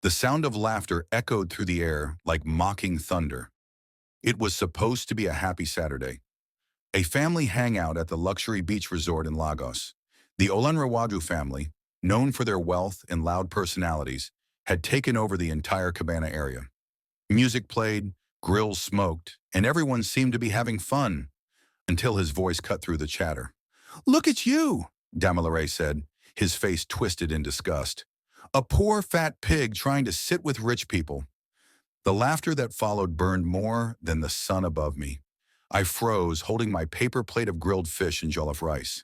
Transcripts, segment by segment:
The sound of laughter echoed through the air like mocking thunder. It was supposed to be a happy Saturday. A family hangout at the luxury beach resort in Lagos. The Olenrewaju family, known for their wealth and loud personalities, had taken over the entire cabana area. Music played, grills smoked, and everyone seemed to be having fun, until his voice cut through the chatter. "Look at you," Damilare said, his face twisted in disgust. "A poor fat pig trying to sit with rich people." The laughter that followed burned more than the sun above me. I froze, holding my paper plate of grilled fish and jollof rice.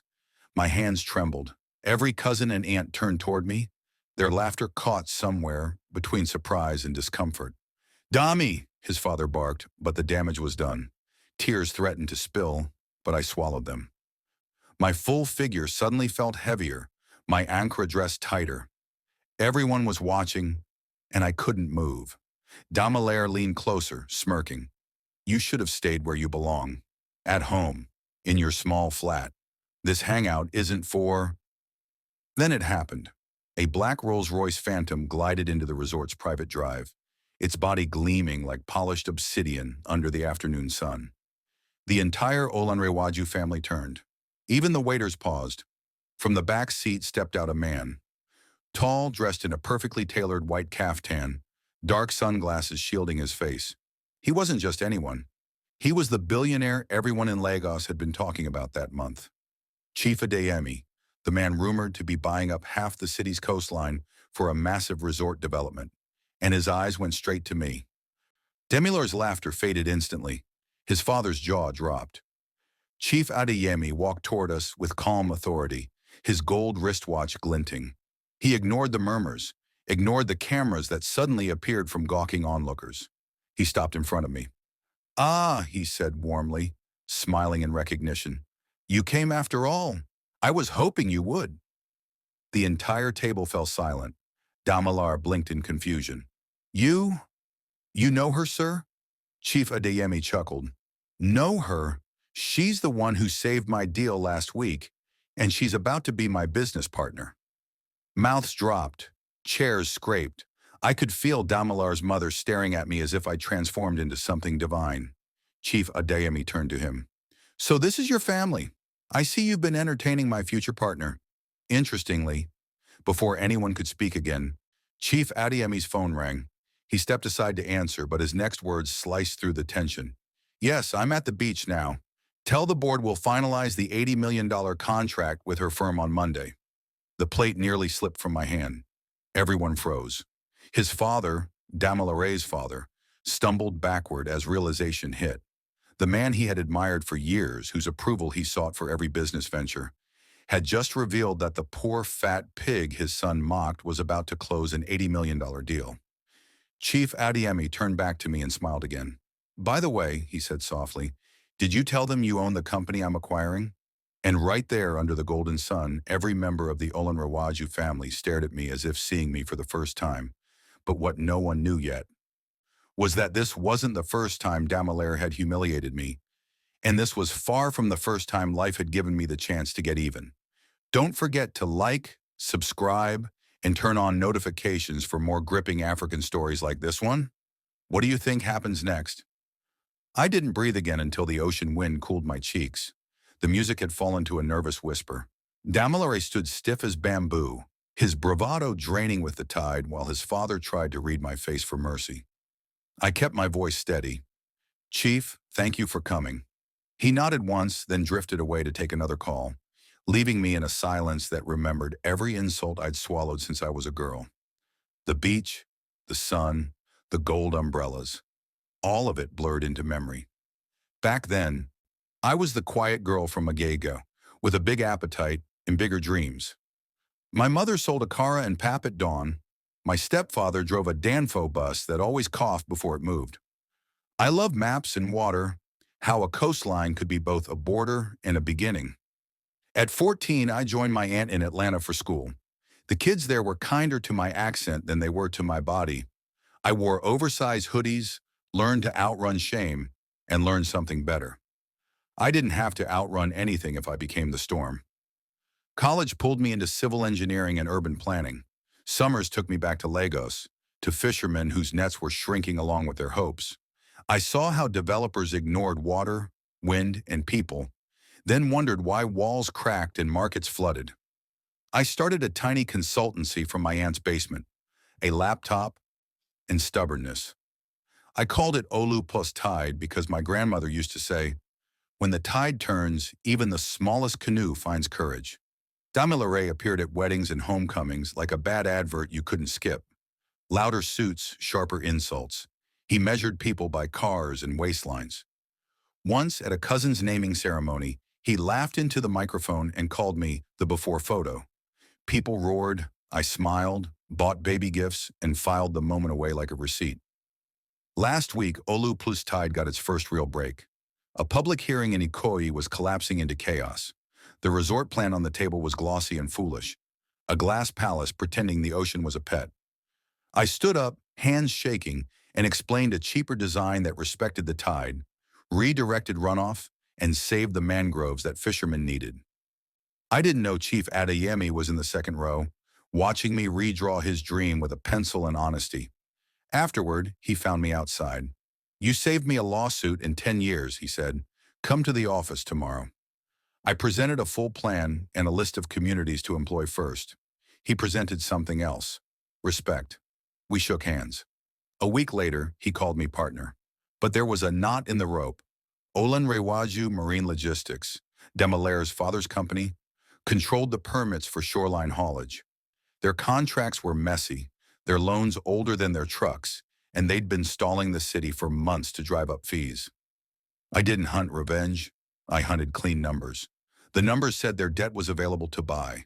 My hands trembled. Every cousin and aunt turned toward me, their laughter caught somewhere between surprise and discomfort. "Dami!" his father barked, but the damage was done. Tears threatened to spill, but I swallowed them. My full figure suddenly felt heavier, my ankara dress tighter. Everyone was watching, and I couldn't move. Damilare leaned closer, smirking. "You should have stayed where you belong. At home, in your small flat. This hangout isn't for—" Then it happened. A black Rolls-Royce Phantom glided into the resort's private drive, its body gleaming like polished obsidian under the afternoon sun. The entire Olenrewaju family turned. Even the waiters paused. From the back seat stepped out a man. Tall, dressed in a perfectly tailored white caftan, dark sunglasses shielding his face. He wasn't just anyone. He was the billionaire everyone in Lagos had been talking about that month. Chief Adeyemi, the man rumored to be buying up half the city's coastline for a massive resort development. And his eyes went straight to me. Demilare's laughter faded instantly. His father's jaw dropped. Chief Adeyemi walked toward us with calm authority, his gold wristwatch glinting. He ignored the murmurs, ignored the cameras that suddenly appeared from gawking onlookers. He stopped in front of me. "Ah," he said warmly, smiling in recognition. "You came after all. I was hoping you would." The entire table fell silent. Damilare blinked in confusion. You know her, sir?" Chief Adeyemi chuckled. "Know her? She's the one who saved my deal last week, and she's about to be my business partner." Mouths dropped, chairs scraped. I could feel Damilare's mother staring at me as if I transformed into something divine. Chief Adeyemi turned to him. "So this is your family. I see you've been entertaining my future partner." Interestingly, before anyone could speak again, Chief Adeyemi's phone rang. He stepped aside to answer, but his next words sliced through the tension. "Yes, I'm at the beach now. Tell the board we'll finalize the $80 million contract with her firm on Monday." The plate nearly slipped from my hand. Everyone froze. His father, Damilare's father, stumbled backward as realization hit. The man he had admired for years, whose approval he sought for every business venture, had just revealed that the poor fat pig his son mocked was about to close an $80 million deal. Chief Adeyemi turned back to me and smiled again. "By the way," he said softly, "did you tell them you own the company I'm acquiring?" And right there under the golden sun, every member of the Olenrewaju family stared at me as if seeing me for the first time. But what no one knew yet was that this wasn't the first time Damilare had humiliated me, and this was far from the first time life had given me the chance to get even. Don't forget to like, subscribe, and turn on notifications for more gripping African stories like this one. What do you think happens next? I didn't breathe again until the ocean wind cooled my cheeks. The music had fallen to a nervous whisper. Damilare stood stiff as bamboo, his bravado draining with the tide while his father tried to read my face for mercy. I kept my voice steady. "Chief, thank you for coming." He nodded once, then drifted away to take another call, leaving me in a silence that remembered every insult I'd swallowed since I was a girl. The beach, the sun, the gold umbrellas, all of it blurred into memory. Back then, I was the quiet girl from Magega, with a big appetite and bigger dreams. My mother sold a Cara and Pap at dawn. My stepfather drove a Danfo bus that always coughed before it moved. I loved maps and water, how a coastline could be both a border and a beginning. At 14, I joined my aunt in Atlanta for school. The kids there were kinder to my accent than they were to my body. I wore oversized hoodies, learned to outrun shame, and learned something better. I didn't have to outrun anything if I became the storm. College pulled me into civil engineering and urban planning. Summers took me back to Lagos. to fishermen whose nets were shrinking along with their hopes. I saw how developers ignored water, wind, and people, then wondered why walls cracked and markets flooded. I started a tiny consultancy from my aunt's basement, a laptop, and stubbornness. I called it Olu plus tide because my grandmother used to say, when the tide turns, even the smallest canoe finds courage. Damilare appeared at weddings and homecomings like a bad advert you couldn't skip. Louder suits, sharper insults. He measured people by cars and waistlines. Once, at a cousin's naming ceremony, he laughed into the microphone and called me the before photo. People roared, I smiled, bought baby gifts, and filed the moment away like a receipt. Last week, Olu plus Tide got its first real break. A public hearing in Ikoyi was collapsing into chaos. The resort plan on the table was glossy and foolish, a glass palace pretending the ocean was a pet. I stood up, hands shaking, and explained a cheaper design that respected the tide, redirected runoff, and saved the mangroves that fishermen needed. I didn't know Chief Adeyemi was in the second row, watching me redraw his dream with a pencil and honesty. Afterward, he found me outside. You saved me a lawsuit in 10 years, he said. Come to the office tomorrow. I presented a full plan and a list of communities to employ first. He presented something else. Respect. We shook hands. A week later, he called me partner. But there was a knot in the rope. Olan Rewaju Marine Logistics, Demilare's father's company, controlled the permits for shoreline haulage. Their contracts were messy, their loans older than their trucks, and they'd been stalling the city for months to drive up fees. I didn't hunt revenge. I hunted clean numbers. The numbers said their debt was available to buy.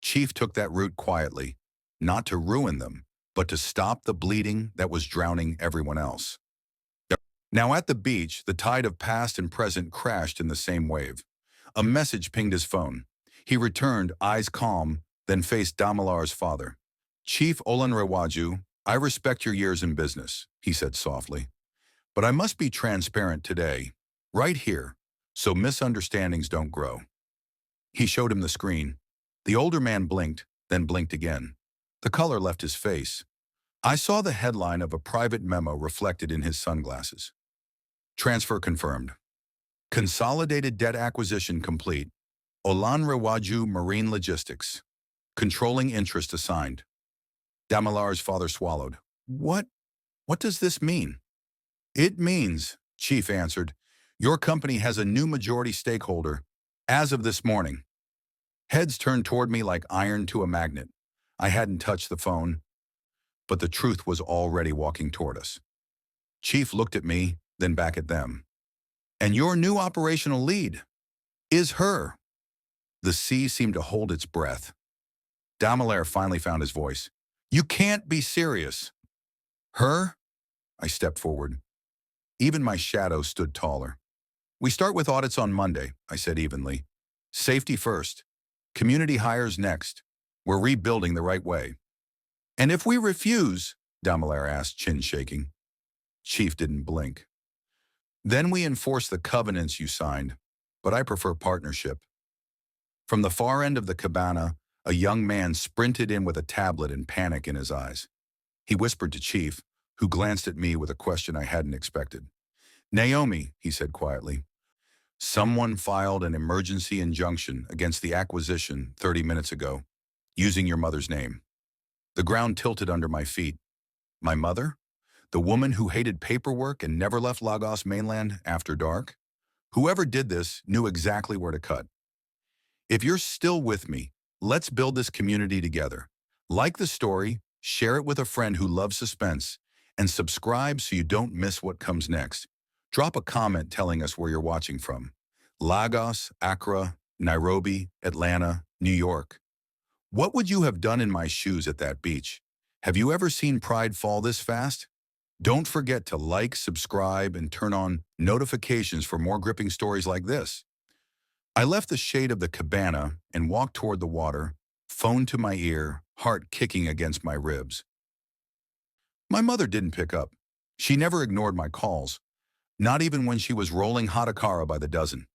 Chief took that route quietly, not to ruin them, but to stop the bleeding that was drowning everyone else. Now at the beach, the tide of past and present crashed in the same wave. A message pinged his phone. He returned, eyes calm, then faced Damilar's father. Chief Olan Rewaju, I respect your years in business, he said softly. But I must be transparent today, right here, so misunderstandings don't grow. He showed him the screen. The older man blinked, then blinked again. The color left his face. I saw the headline of a private memo reflected in his sunglasses. Transfer confirmed. Consolidated debt acquisition complete. Olan Rewaju Marine Logistics. Controlling interest assigned. Damilar's father swallowed. What does this mean? It means, Chief answered, your company has a new majority stakeholder, as of this morning. Heads turned toward me like iron to a magnet. I hadn't touched the phone, but the truth was already walking toward us. Chief looked at me, then back at them. And your new operational lead is her. The sea seemed to hold its breath. Damilare finally found his voice. You can't be serious. Her? I stepped forward. Even my shadow stood taller. We start with audits on Monday, I said evenly. Safety first. Community hires next. We're rebuilding the right way. And if we refuse, Damilare asked, chin shaking. Chief didn't blink. Then we enforce the covenants you signed, but I prefer partnership. From the far end of the cabana, a young man sprinted in with a tablet and panic in his eyes. He whispered to Chief, who glanced at me with a question I hadn't expected. Naomi, he said quietly, someone filed an emergency injunction against the acquisition 30 minutes ago, using your mother's name. The ground tilted under my feet. My mother? The woman who hated paperwork and never left Lagos mainland after dark? Whoever did this knew exactly where to cut. If you're still with me, let's build this community together. Like the story, share it with a friend who loves suspense, and subscribe so you don't miss what comes next. Drop a comment telling us where you're watching from. Lagos, Accra, Nairobi, Atlanta, New York. What would you have done in my shoes at that beach? Have you ever seen pride fall this fast? Don't forget to like, subscribe, and turn on notifications for more gripping stories like this. I left the shade of the cabana and walked toward the water, phone to my ear, heart kicking against my ribs. My mother didn't pick up. She never ignored my calls, not even when she was rolling hatakara by the dozen.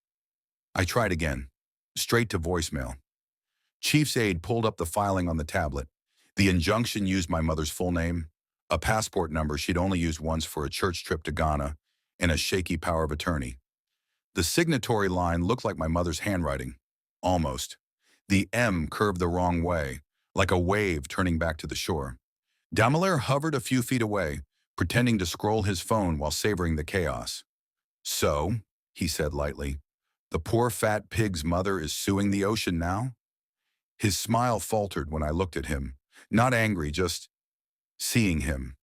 I tried again, straight to voicemail. Chief's aide pulled up the filing on the tablet. The injunction used my mother's full name, a passport number she'd only used once for a church trip to Ghana, and a shaky power of attorney. The signatory line looked like my mother's handwriting. Almost. The M curved the wrong way, like a wave turning back to the shore. Daimler hovered a few feet away, pretending to scroll his phone while savoring the chaos. "So," he said lightly, "the poor fat pig's mother is suing the ocean now?" His smile faltered when I looked at him. Not angry, just seeing him.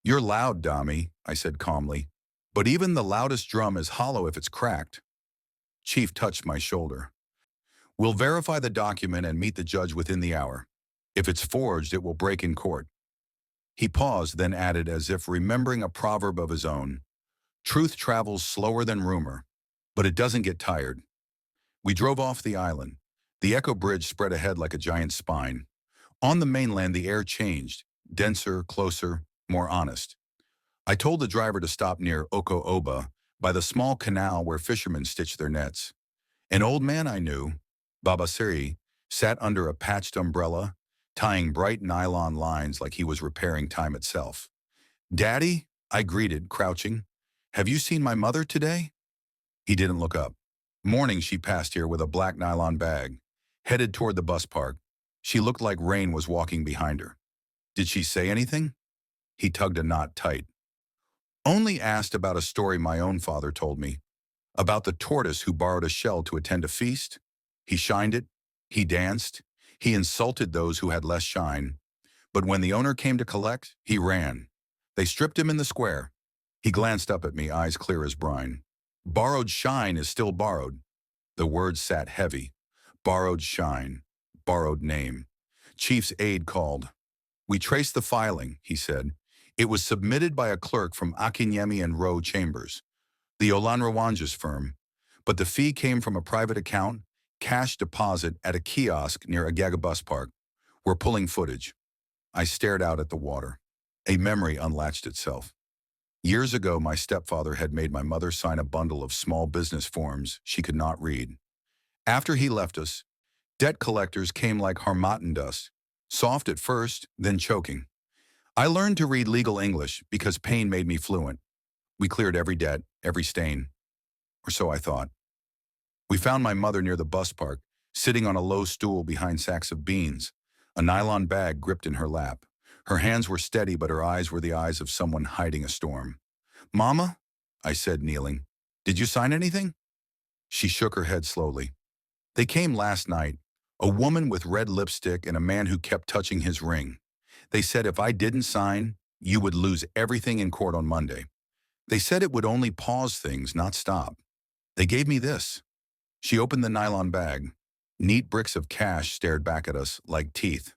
"You're loud, Dami," I said calmly, "but even the loudest drum is hollow if it's cracked." Chief touched my shoulder. "We'll verify the document and meet the judge within the hour. If it's forged, it will break in court." He paused, then added as if remembering a proverb of his own, "Truth travels slower than rumor, but it doesn't get tired." We drove off the island. The Echo Bridge spread ahead like a giant spine. On the mainland, the air changed, denser, closer, more honest. I told the driver to stop near Oko Oba, by the small canal where fishermen stitch their nets. An old man I knew, Baba Siri, sat under a patched umbrella, tying bright nylon lines like he was repairing time itself. "Daddy," I greeted, crouching. "Have you seen my mother today?" He didn't look up. Morning she passed here with a black nylon bag, headed toward the bus park. She looked like rain was walking behind her. "Did she say anything?" He tugged a knot tight. "Only asked about a story my own father told me, about the tortoise who borrowed a shell to attend a feast. He shined it, he danced, he insulted those who had less shine. But when the owner came to collect, he ran. They stripped him in the square." He glanced up at me, eyes clear as brine. "Borrowed shine is still borrowed." The words sat heavy. Borrowed shine, borrowed name. Chief's aide called. "We traced the filing," he said. "It was submitted by a clerk from Akinyemi and Rowe Chambers, the Olanrawanja's firm, but the fee came from a private account, cash deposit at a kiosk near Agaga Bus Park. We're pulling footage." I stared out at the water. A memory unlatched itself. Years ago, my stepfather had made my mother sign a bundle of small business forms she could not read. After he left us, debt collectors came like harmattan dust, soft at first, then choking. I learned to read legal English because pain made me fluent. We cleared every debt, every stain. Or so I thought. We found my mother near the bus park, sitting on a low stool behind sacks of beans, a nylon bag gripped in her lap. Her hands were steady, but her eyes were the eyes of someone hiding a storm. "Mama," I said, kneeling, "did you sign anything?" She shook her head slowly. "They came last night, a woman with red lipstick and a man who kept touching his ring. They said if I didn't sign, you would lose everything in court on Monday. They said it would only pause things, not stop. They gave me this." She opened the nylon bag. Neat bricks of cash stared back at us like teeth.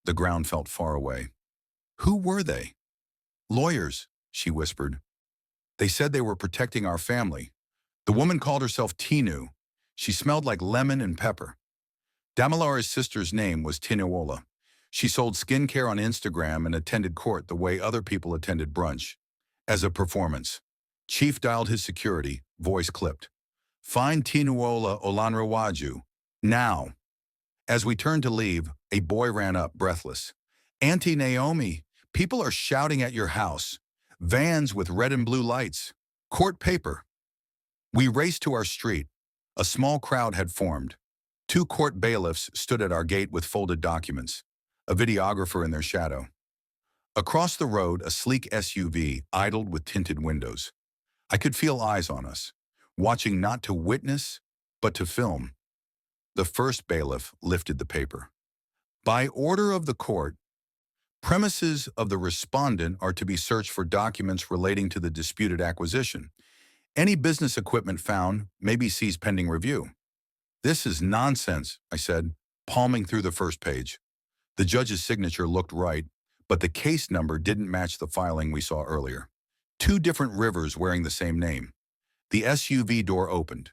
The ground felt far away. "Who were they?" "Lawyers," she whispered. "They said they were protecting our family. The woman called herself Tinu. She smelled like lemon and pepper." Damilar's sister's name was Tinuola. She sold skincare on Instagram and attended court the way other people attended brunch. As a performance. Chief dialed his security, voice clipped. "Find Tinuola Olanrawaju. Now." As we turned to leave, a boy ran up, breathless. "Auntie Naomi, people are shouting at your house. Vans with red and blue lights. Court paper." We raced to our street. A small crowd had formed. 2 court bailiffs stood at our gate with folded documents, a videographer in their shadow. Across the road, a sleek SUV idled with tinted windows. I could feel eyes on us, watching not to witness, but to film. The first bailiff lifted the paper. "By order of the court, premises of the respondent are to be searched for documents relating to the disputed acquisition. Any business equipment found may be seized pending review." "This is nonsense," I said, palming through the first page. The judge's signature looked right, but the case number didn't match the filing we saw earlier. 2 different rivers wearing the same name. The SUV door opened.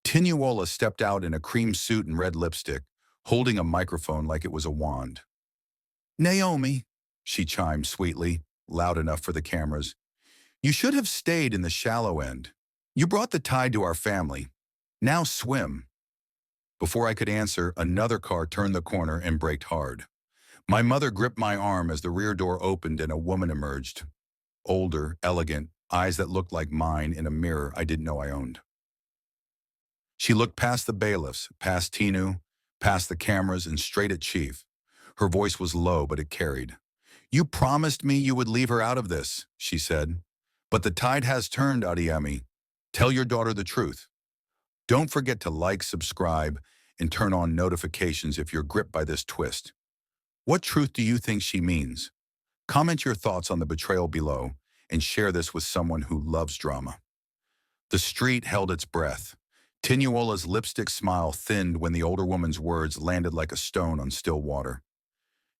Tinuola stepped out in a cream suit and red lipstick, holding a microphone like it was a wand. "Naomi," she chimed sweetly, loud enough for the cameras, "you should have stayed in the shallow end. You brought the tide to our family. Now swim." Before I could answer, another car turned the corner and braked hard. My mother gripped my arm as the rear door opened and a woman emerged. Older, elegant, eyes that looked like mine in a mirror I didn't know I owned. She looked past the bailiffs, past Tinu, past the cameras, and straight at Chief. Her voice was low, but it carried. "You promised me you would leave her out of this," she said. "But the tide has turned, Adiemi. Tell your daughter the truth. Don't forget to like, subscribe, and turn on notifications if you're gripped by this twist. What truth do you think she means? Comment your thoughts on the betrayal below and share this with someone who loves drama." The street held its breath. Tinuola's lipstick smile thinned when the older woman's words landed like a stone on still water.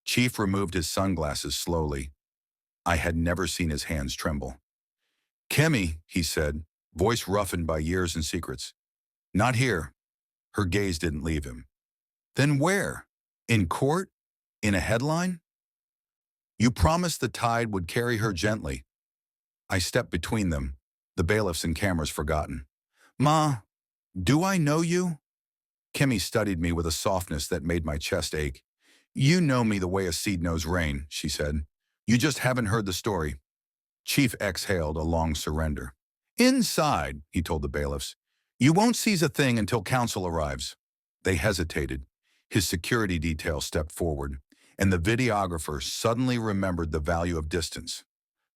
Chief removed his sunglasses slowly. I had never seen his hands tremble. "Kemi," he said, voice roughened by years and secrets. "Not here." Her gaze didn't leave him. "Then where? In court? In a headline?" "You promised the tide would carry her gently." I stepped between them, the bailiffs and cameras forgotten. "Ma, do I know you?" Kemi studied me with a softness that made my chest ache. "You know me the way a seed knows rain," she said. "You just haven't heard the story." Chief exhaled a long surrender. "Inside," he told the bailiffs. "You won't seize a thing until counsel arrives." They hesitated. His security detail stepped forward, and the videographer suddenly remembered the value of distance.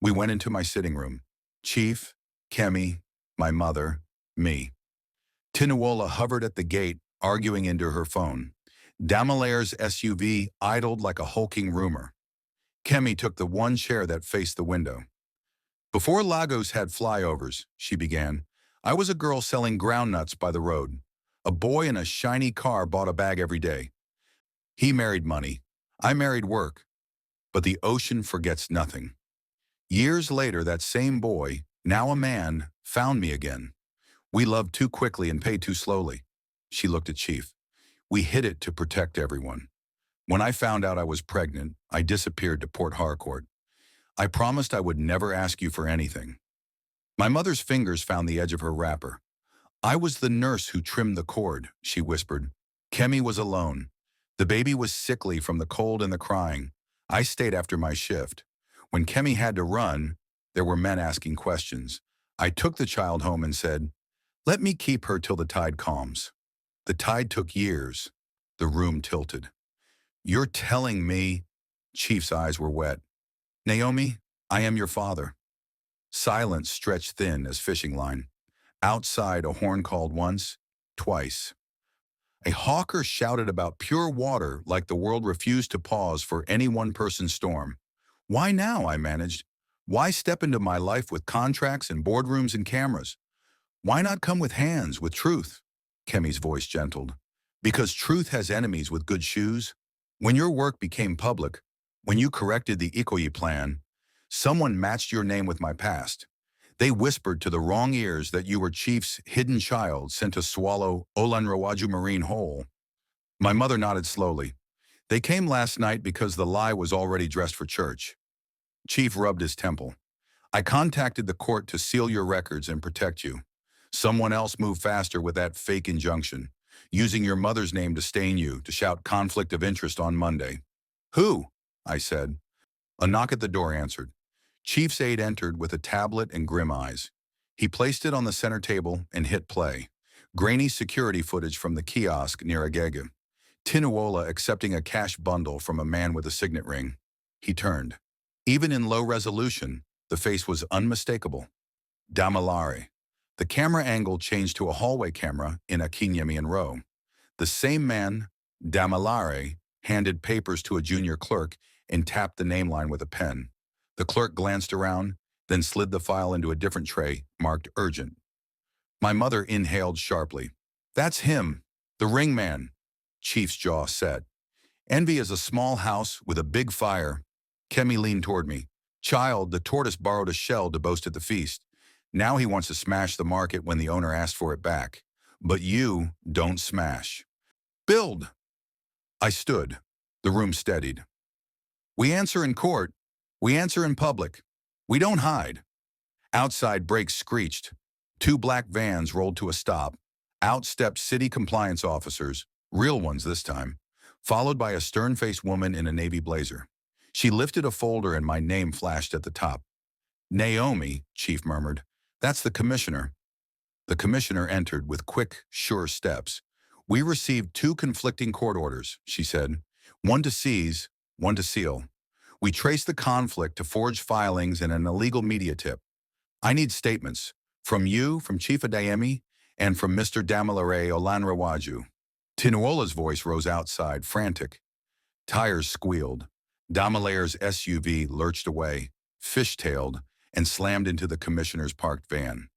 We went into my sitting room. Chief, Kemi, my mother, me. Tinuola hovered at the gate, arguing into her phone. Damalaire's SUV idled like a hulking rumor. Kemi took the one chair that faced the window. "Before Lagos had flyovers," she began, "I was a girl selling groundnuts by the road. A boy in a shiny car bought a bag every day. He married money. I married work. But the ocean forgets nothing. Years later, that same boy, now a man, found me again. We loved too quickly and paid too slowly." She looked at Chief. "We hid it to protect everyone. When I found out I was pregnant, I disappeared to Port Harcourt. I promised I would never ask you for anything." My mother's fingers found the edge of her wrapper. "I was the nurse who trimmed the cord," she whispered. "Kemi was alone. The baby was sickly from the cold and the crying. I stayed after my shift. When Kemi had to run, there were men asking questions. I took the child home and said, 'Let me keep her till the tide calms.' The tide took years." The room tilted. "You're telling me—" Chief's eyes were wet. "Naomi, I am your father." Silence stretched thin as fishing line. Outside, a horn called once, twice. A hawker shouted about pure water like the world refused to pause for any one person's storm. "Why now?" I managed. "Why step into my life with contracts and boardrooms and cameras? Why not come with hands, with truth?" Kemi's voice gentled. "Because truth has enemies with good shoes. When your work became public, when you corrected the Ikoyi plan, someone matched your name with my past. They whispered to the wrong ears that you were Chief's hidden child sent to swallow Olanrawaju Marine whole." My mother nodded slowly. "They came last night because the lie was already dressed for church." Chief rubbed his temple. "I contacted the court to seal your records and protect you. Someone else moved faster with that fake injunction, using your mother's name to stain you, to shout conflict of interest on Monday." "Who?" I said. A knock at the door answered. Chief's aide entered with a tablet and grim eyes. He placed it on the center table and hit play. Grainy security footage from the kiosk near Agege. Tinuola accepting a cash bundle from a man with a signet ring. He turned. Even in low resolution, the face was unmistakable. Damilare. The camera angle changed to a hallway camera in Akinyemi Row. The same man, Damilare, handed papers to a junior clerk and tapped the name line with a pen. The clerk glanced around, then slid the file into a different tray, marked urgent. My mother inhaled sharply. "That's him, the ring man." Chief's jaw set. "Envy is a small house with a big fire." Kemi leaned toward me. "Child, the tortoise borrowed a shell to boast at the feast. Now he wants to smash the market when the owner asked for it back. But you don't smash. Build." I stood. The room steadied. "We answer in court. We answer in public. We don't hide." Outside, brakes screeched. Two black vans rolled to a stop. Out stepped city compliance officers, real ones this time. followed by a stern-faced woman in a navy blazer. She lifted a folder and my name flashed at the top. Naomi, Chief murmured. That's the commissioner. The commissioner entered with quick, sure steps. We received two conflicting court orders, she said. One to seize, one to seal. We traced the conflict to forged filings and an illegal media tip. I need statements. From you, from Chief Adeyemi, and from Mr. Damilare Olanrewaju. Tinuola's voice rose outside, frantic. Tires squealed. Damilare's SUV lurched away, fish-tailed, and slammed into the commissioner's parked van.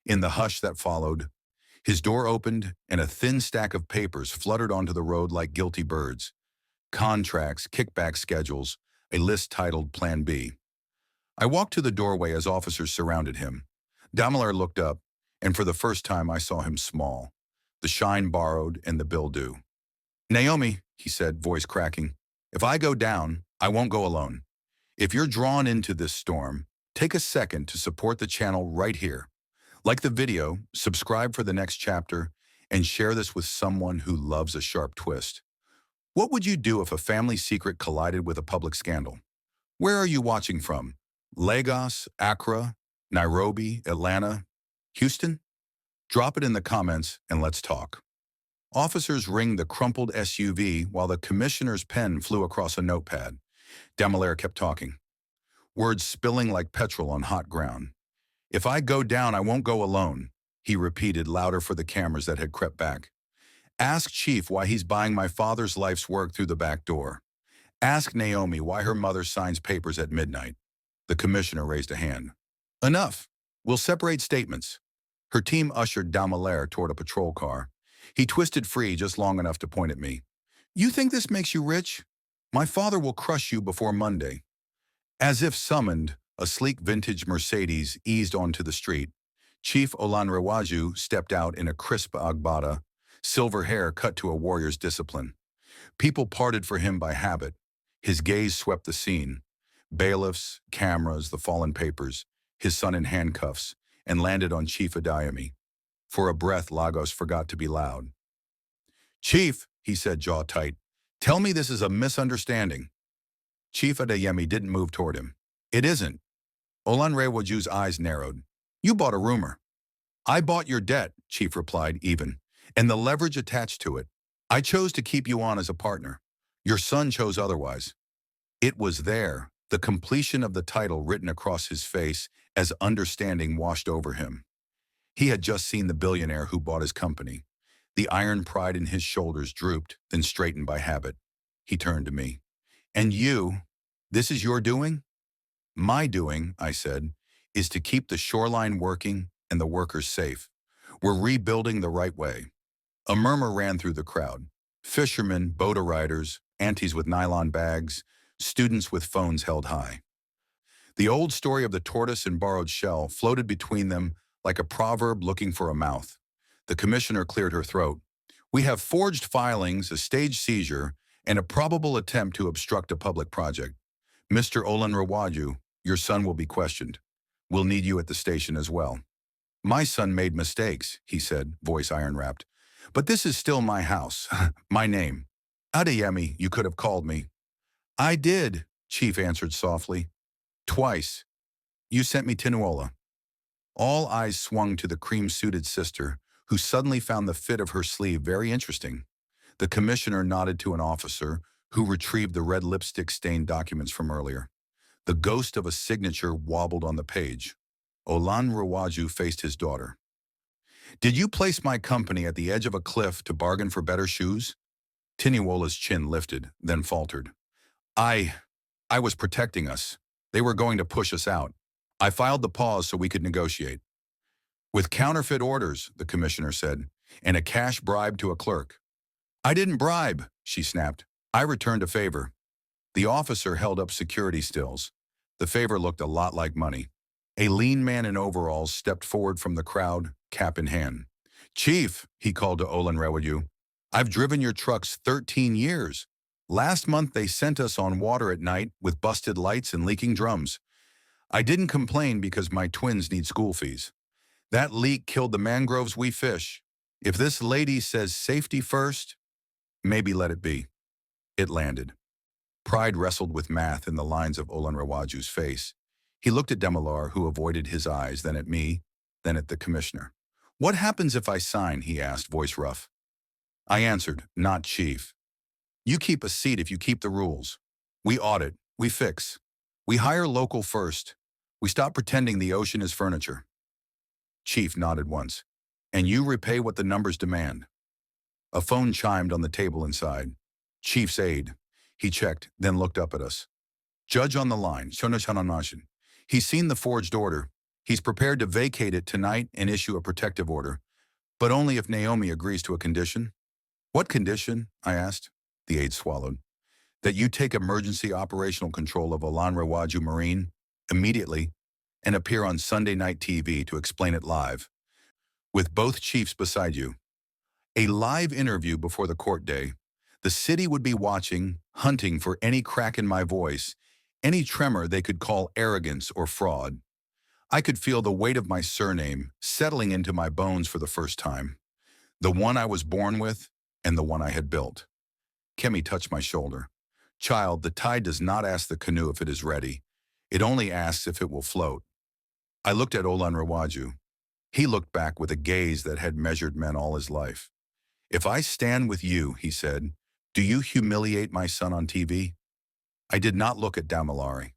In the hush that followed, his door opened and a thin stack of papers fluttered onto the road like guilty birds. Contracts, kickback schedules, a list titled Plan B. I walked to the doorway as officers surrounded him. Damilare looked up, and for the first time I saw him small, the shine borrowed and the bill due. Naomi, he said, voice cracking, if I go down, I won't go alone. If you're drawn into this storm, take a second to support the channel right here. Like the video, subscribe for the next chapter, and share this with someone who loves a sharp twist. What would you do if a family secret collided with a public scandal? Where are you watching from? Lagos, Accra, Nairobi, Atlanta, Houston? Drop it in the comments and let's talk. Officers ringed the crumpled SUV while the commissioner's pen flew across a notepad. Damilare kept talking, words spilling like petrol on hot ground. If I go down, I won't go alone, he repeated louder for the cameras that had crept back. Ask Chief why he's buying my father's life's work through the back door. Ask Naomi why her mother signs papers at midnight. The commissioner raised a hand. Enough. We'll separate statements. Her team ushered Damilare toward a patrol car. He twisted free just long enough to point at me. You think this makes you rich? My father will crush you before Monday. As if summoned, a sleek vintage Mercedes eased onto the street. Chief Olanrewaju stepped out in a crisp agbada, silver hair cut to a warrior's discipline. People parted for him by habit. His gaze swept the scene. Bailiffs, cameras, the fallen papers, his son in handcuffs, and landed on Chief Adeyemi. For a breath, Lagos forgot to be loud. Chief, he said, jaw tight, tell me this is a misunderstanding. Chief Adeyemi didn't move toward him. It isn't. Olanrewaju's eyes narrowed. You bought a rumor. I bought your debt, Chief replied, even, and the leverage attached to it. I chose to keep you on as a partner. Your son chose otherwise. It was there, the completion of the title written across his face as understanding washed over him. He had just seen the billionaire who bought his company. The iron pride in his shoulders drooped, then straightened by habit. He turned to me. And you, this is your doing? My doing, I said, is to keep the shoreline working and the workers safe. We're rebuilding the right way. A murmur ran through the crowd. Fishermen, boat riders, aunties with nylon bags, students with phones held high. The old story of the tortoise and borrowed shell floated between them like a proverb looking for a mouth. The commissioner cleared her throat. We have forged filings, a staged seizure, and a probable attempt to obstruct a public project. Mr. Olanrewaju, your son will be questioned. We'll need you at the station as well. My son made mistakes, he said, voice iron-wrapped. But this is still my house, my name. Adeyemi, you could have called me. I did, Chief answered softly. Twice. You sent me Tinuola. All eyes swung to the cream-suited sister, who suddenly found the fit of her sleeve very interesting. The commissioner nodded to an officer, who retrieved the red lipstick-stained documents from earlier. The ghost of a signature wobbled on the page. Olanrewaju faced his daughter. Did you place my company at the edge of a cliff to bargain for better shoes? Tinuola's chin lifted, then faltered. I was protecting us. They were going to push us out. I filed the pause so we could negotiate. With counterfeit orders, the commissioner said, and a cash bribe to a clerk. I didn't bribe, she snapped. I returned a favor. The officer held up security stills. The favor looked a lot like money. A lean man in overalls stepped forward from the crowd, cap in hand. Chief, he called to Olanrewaju, I've driven your trucks 13 years. Last month they sent us on water at night with busted lights and leaking drums. I didn't complain because my twins need school fees. That leak killed the mangroves we fish. If this lady says safety first, maybe let it be. It landed. Pride wrestled with math in the lines of Olan Rawaju's face. He looked at Demalar, who avoided his eyes, then at me, then at the commissioner. "What happens if I sign?" he asked, voice rough. I answered, "Not chief. You keep a seat if you keep the rules. We audit, we fix. We hire local first. We stop pretending the ocean is furniture." Chief nodded once. "And you repay what the numbers demand." A phone chimed on the table inside. Chief's aide. He checked, then looked up at us. "Judge on the line, Shonachananashin. He's seen the forged order. He's prepared to vacate it tonight and issue a protective order, but only if Naomi agrees to a condition." "What condition?" I asked. The aide swallowed. "That you take emergency operational control of Olan Rawaju Marine immediately and appear on Sunday night TV to explain it live, with both chiefs beside you. A live interview before the court day. The city would be watching, hunting for any crack in my voice, any tremor they could call arrogance or fraud. I could feel the weight of my surname settling into my bones for the first time. The one I was born with and the one I had built." Kemi touched my shoulder. "Child, the tide does not ask the canoe if it is ready. It only asks if it will float." I looked at Olan Rawaju. He looked back with a gaze that had measured men all his life. "If I stand with you," he said, "do you humiliate my son on TV?" I did not look at Damilari.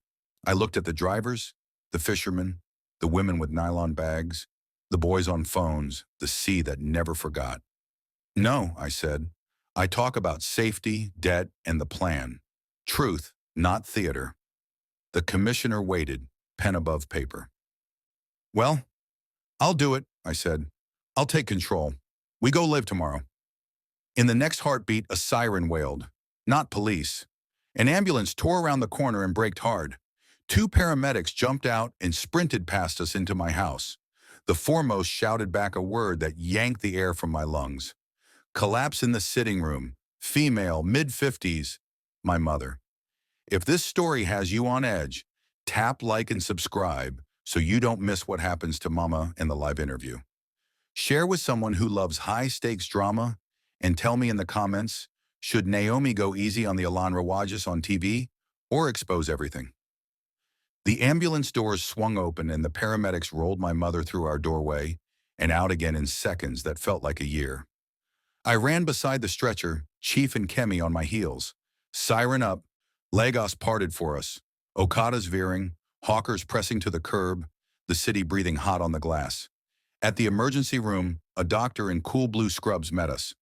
I looked at the drivers, the fishermen, the women with nylon bags, the boys on phones, the sea that never forgot. "No," I said. "I talk about safety, debt, and the plan. Truth, not theater." The commissioner waited, pen above paper. "Well, I'll do it," I said. "I'll take control. We go live tomorrow." In the next heartbeat, a siren wailed. Not police. An ambulance tore around the corner and braked hard. Two paramedics jumped out and sprinted past us into my house. The foremost shouted back a word that yanked the air from my lungs. "Collapse in the sitting room. Female, mid-50s. My mother." If this story has you on edge, tap like and subscribe so you don't miss what happens to Mama in the live interview. Share with someone who loves high-stakes drama, and tell me in the comments, should Naomi go easy on the Olan Rawajas on TV or expose everything? The ambulance doors swung open and the paramedics rolled my mother through our doorway and out again in seconds that felt like a year. I ran beside the stretcher, Chief and Kemi on my heels. Siren up, Lagos parted for us. Okadas veering, hawkers pressing to the curb, the city breathing hot on the glass. At the emergency room, a doctor in cool blue scrubs met us.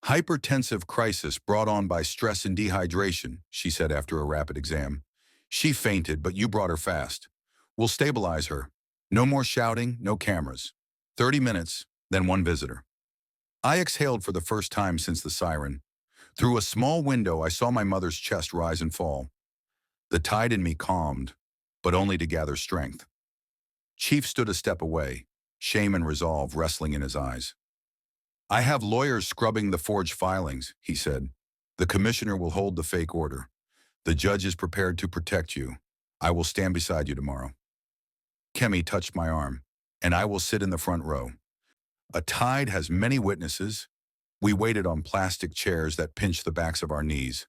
"Hypertensive crisis brought on by stress and dehydration," she said after a rapid exam. "She fainted, but you brought her fast. We'll stabilize her. No more shouting, no cameras. 30 minutes, then one visitor." I exhaled for the first time since the siren. Through a small window, I saw my mother's chest rise and fall. The tide in me calmed, but only to gather strength. Chief stood a step away, shame and resolve wrestling in his eyes. "I have lawyers scrubbing the forged filings," he said. "The commissioner will hold the fake order. The judge is prepared to protect you. I will stand beside you tomorrow." Kemi touched my arm, "And I will sit in the front row. A tide has many witnesses." We waited on plastic chairs that pinched the backs of our knees.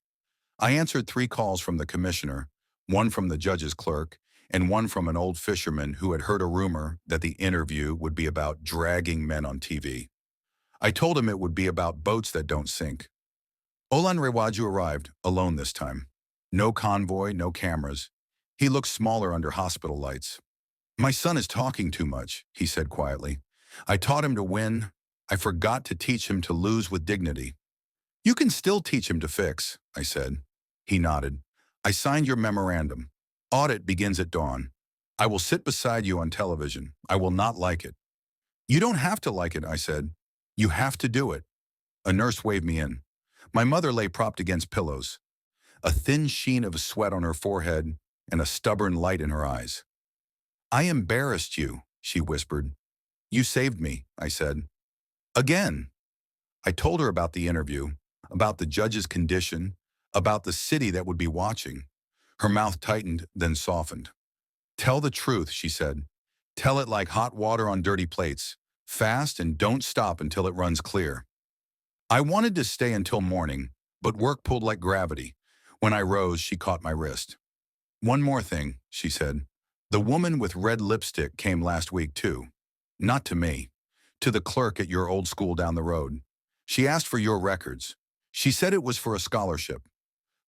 I answered 3 calls from the commissioner, one from the judge's clerk, and one from an old fisherman who had heard a rumor that the interview would be about dragging men on TV. I told him it would be about boats that don't sink. Olan Rewaju arrived, alone this time. No convoy, no cameras. He looked smaller under hospital lights. "My son is talking too much," he said quietly. "I taught him to win. I forgot to teach him to lose with dignity." "You can still teach him to fix," I said. He nodded. "I signed your memorandum. Audit begins at dawn. I will sit beside you on television. I will not like it." "You don't have to like it," I said. "You have to do it." A nurse waved me in. My mother lay propped against pillows, a thin sheen of sweat on her forehead and a stubborn light in her eyes. "I embarrassed you," she whispered. "You saved me," I said. "Again." I told her about the interview, about the judge's condition, about the city that would be watching. Her mouth tightened, then softened. "Tell the truth," she said. "Tell it like hot water on dirty plates. Fast and don't stop until it runs clear." I wanted to stay until morning, but work pulled like gravity. When I rose, she caught my wrist. "One more thing," she said. "The woman with red lipstick came last week too. Not to me. To the clerk at your old school down the road. She asked for your records. She said it was for a scholarship."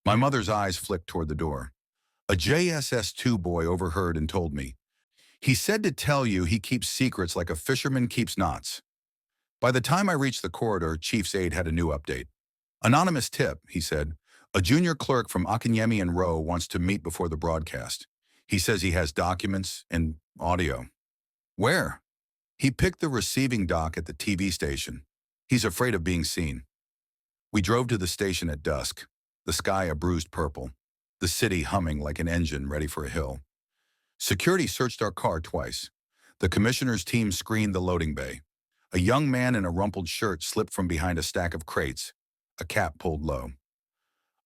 My mother's eyes flicked toward the door. "A JSS2 boy overheard and told me. He said to tell you he keeps secrets like a fisherman keeps knots." By the time I reached the corridor, Chief's aide had a new update. "Anonymous tip," he said. "A junior clerk from Akinyemi and Row wants to meet before the broadcast. He says he has documents and audio." "Where?" "He picked the receiving dock at the TV station. He's afraid of being seen." We drove to the station at dusk, the sky a bruised purple, the city humming like an engine ready for a hill. Security searched our car twice. The commissioner's team screened the loading bay. A young man in a rumpled shirt slipped from behind a stack of crates, a cap pulled low.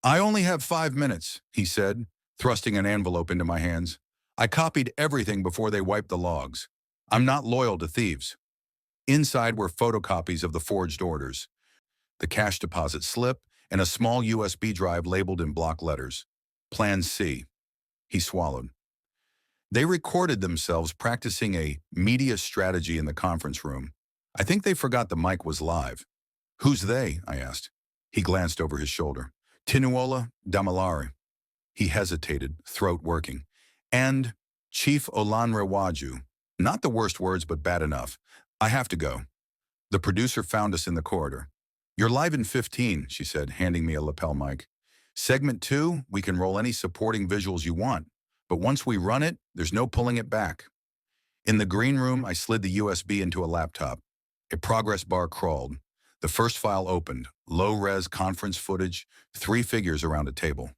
"I only have 5 minutes," he said, thrusting an envelope into my hands. "I copied everything before they wiped the logs. I'm not loyal to thieves." Inside were photocopies of the forged orders, the cash deposit slip, and a small USB drive labeled in block letters. Plan C. He swallowed. They recorded themselves practicing a media strategy in the conference room. I think they forgot the mic was live. "Who's they?" I asked. He glanced over his shoulder. "Tinuola Damilare." He hesitated, throat working. "And Chief Olanrewaju." Not the worst words, but bad enough. "I have to go." The producer found us in the corridor. "You're live in 15, she said, handing me a lapel mic. "Segment 2, we can roll any supporting visuals you want, but once we run it, there's no pulling it back." In the green room, I slid the USB into a laptop. A progress bar crawled. The first file opened, low-res conference footage, 3 figures around a table.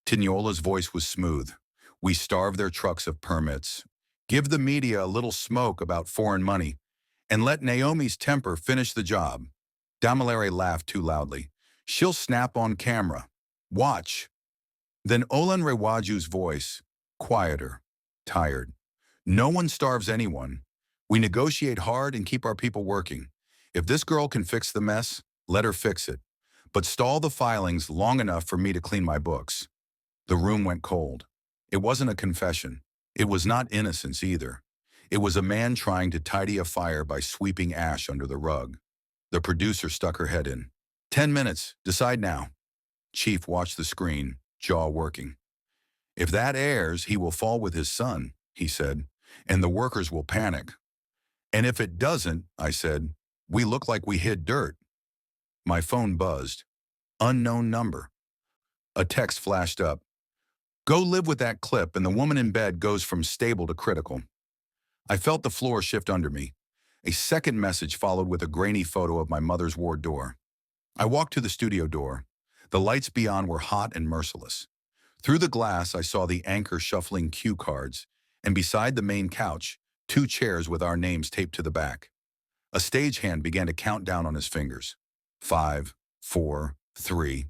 Tignola's voice was smooth. "We starve their trucks of permits. Give the media a little smoke about foreign money, and let Naomi's temper finish the job." Damilare laughed too loudly. "She'll snap on camera. Watch." Then Olanrewaju's voice, quieter, tired. "No one starves anyone. We negotiate hard and keep our people working. If this girl can fix the mess, let her fix it. But stall the filings long enough for me to clean my books." The room went cold. It wasn't a confession. It was not innocence either. It was a man trying to tidy a fire by sweeping ash under the rug. The producer stuck her head in. 10 minutes. Decide now." Chief watched the screen, jaw working. "If that airs, he will fall with his son," he said, "and the workers will panic." "And if it doesn't," I said, "we look like we hid dirt." My phone buzzed. Unknown number. A text flashed up. "Go live with that clip and the woman in bed goes from stable to critical." I felt the floor shift under me. A second message followed with a grainy photo of my mother's ward door. I walked to the studio door. The lights beyond were hot and merciless. Through the glass, I saw the anchor shuffling cue cards, and beside the main couch, 2 chairs with our names taped to the back. A stagehand began to count down on his fingers. 5, 4, 3.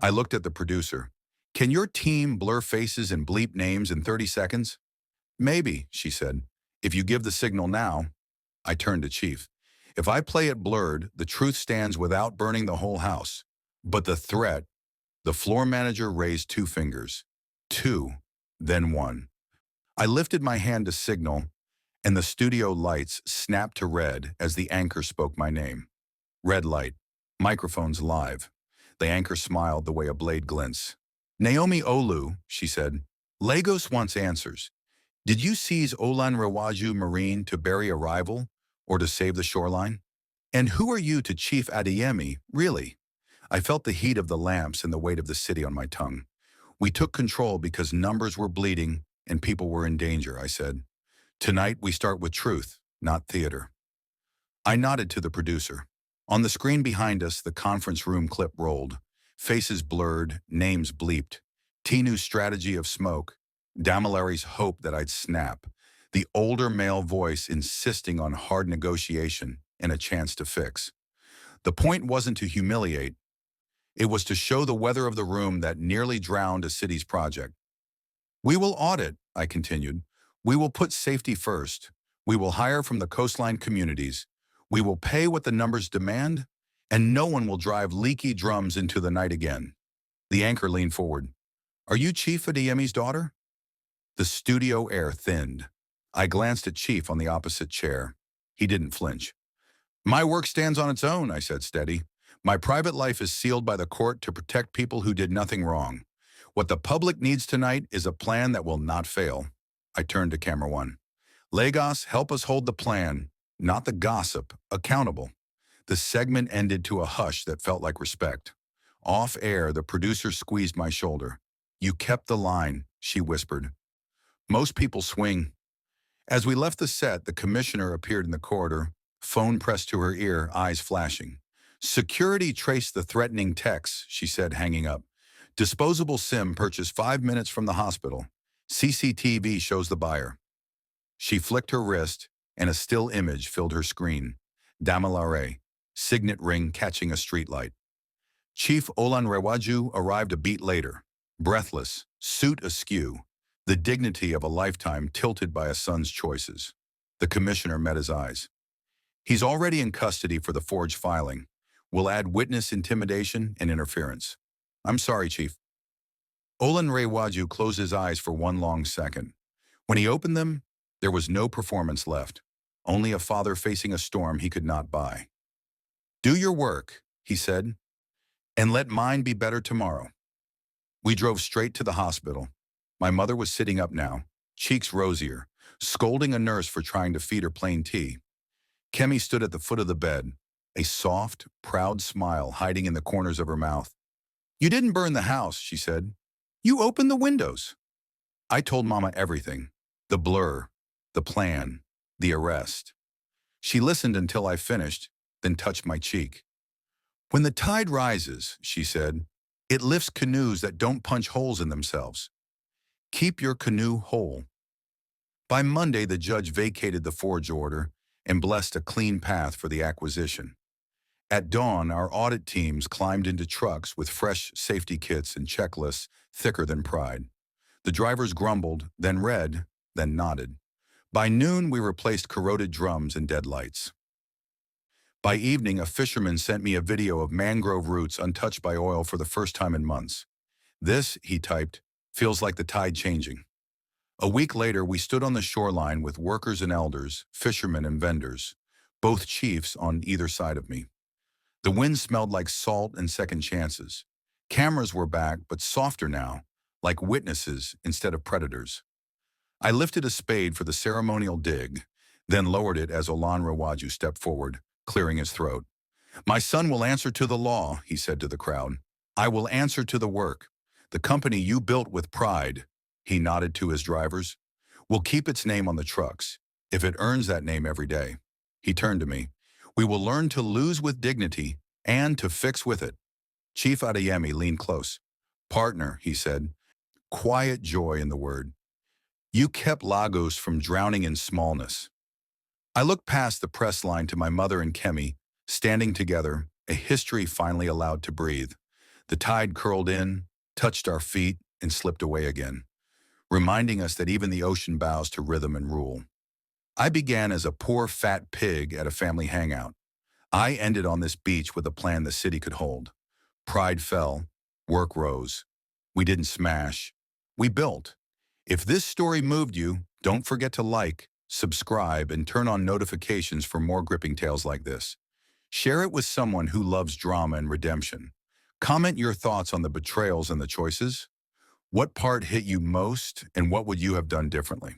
I looked at the producer. "Can your team blur faces and bleep names in 30 seconds? "Maybe," she said, "if you give the signal now." I turned to Chief. "If I play it blurred, the truth stands without burning the whole house. But the threat..." The floor manager raised 2 fingers. 2, then 1. I lifted my hand to signal, and the studio lights snapped to red as the anchor spoke my name. Red light. Microphones live. The anchor smiled the way a blade glints. "Naomi Olu," she said, "Lagos wants answers. Did you seize Olanrewaju Marine to bury a rival or to save the shoreline? And who are you to Chief Adeyemi, really?" I felt the heat of the lamps and the weight of the city on my tongue. "We took control because numbers were bleeding and people were in danger," I said. "Tonight we start with truth, not theater." I nodded to the producer. On the screen behind us, the conference room clip rolled. Faces blurred, names bleeped. Tinu's strategy of smoke. Damilare's hope that I'd snap. The older male voice insisting on hard negotiation and a chance to fix. The point wasn't to humiliate. It was to show the weather of the room that nearly drowned a city's project. "We will audit," I continued. "We will put safety first. We will hire from the coastline communities. We will pay what the numbers demand, and no one will drive leaky drums into the night again." The anchor leaned forward. Are you Chief Adeyemi's daughter? The studio air thinned. I glanced at Chief on the opposite chair. He didn't flinch. My work stands on its own, I said steady. My private life is sealed by the court to protect people who did nothing wrong. What the public needs tonight is a plan that will not fail. I turned to camera one. Lagos, help us hold the plan, not the gossip, accountable. The segment ended to a hush that felt like respect. Off air, the producer squeezed my shoulder. You kept the line, she whispered. Most people swing. As we left the set, the commissioner appeared in the corridor, phone pressed to her ear, eyes flashing. Security traced the threatening texts, she said, hanging up. Disposable SIM purchased 5 minutes from the hospital. CCTV shows the buyer. She flicked her wrist, and a still image filled her screen. Damilare, signet ring catching a streetlight. Chief Olanrewaju arrived a beat later, breathless, suit askew, the dignity of a lifetime tilted by a son's choices. The commissioner met his eyes. He's already in custody for the forged filing. We'll add witness intimidation and interference. I'm sorry, Chief. Olanrewaju closed his eyes for one long second. When he opened them, there was no performance left, only a father facing a storm he could not buy. Do your work, he said, and let mine be better tomorrow. We drove straight to the hospital. My mother was sitting up now, cheeks rosier, scolding a nurse for trying to feed her plain tea. Kemi stood at the foot of the bed, a soft, proud smile hiding in the corners of her mouth. You didn't burn the house, she said. You opened the windows. I told Mama everything, the blur, the plan, the arrest. She listened until I finished, then touched my cheek. When the tide rises, she said, it lifts canoes that don't punch holes in themselves. Keep your canoe whole. By Monday, the judge vacated the forge order and blessed a clean path for the acquisition. At dawn, our audit teams climbed into trucks with fresh safety kits and checklists thicker than pride. The drivers grumbled, then read, then nodded. By noon, we replaced corroded drums and deadlights. By evening, a fisherman sent me a video of mangrove roots untouched by oil for the first time in months. This, he typed, feels like the tide changing. A week later, we stood on the shoreline with workers and elders, fishermen and vendors, both chiefs on either side of me. The wind smelled like salt and second chances. Cameras were back, but softer now, like witnesses instead of predators. I lifted a spade for the ceremonial dig, then lowered it as Olanrewaju stepped forward, clearing his throat. My son will answer to the law, he said to the crowd. I will answer to the work. The company you built with pride, he nodded to his drivers, will keep its name on the trucks, if it earns that name every day. He turned to me. We will learn to lose with dignity and to fix with it. Chief Adeyemi leaned close. Partner, he said, quiet joy in the word. You kept Lagos from drowning in smallness. I looked past the press line to my mother and Kemi, standing together, a history finally allowed to breathe. The tide curled in, touched our feet, and slipped away again, reminding us that even the ocean bows to rhythm and rule. I began as a poor fat pig at a family hangout. I ended on this beach with a plan the city could hold. Pride fell, work rose. We didn't smash, we built. If this story moved you, don't forget to like, subscribe, and turn on notifications for more gripping tales like this. Share it with someone who loves drama and redemption. Comment your thoughts on the betrayals and the choices. What part hit you most, and what would you have done differently?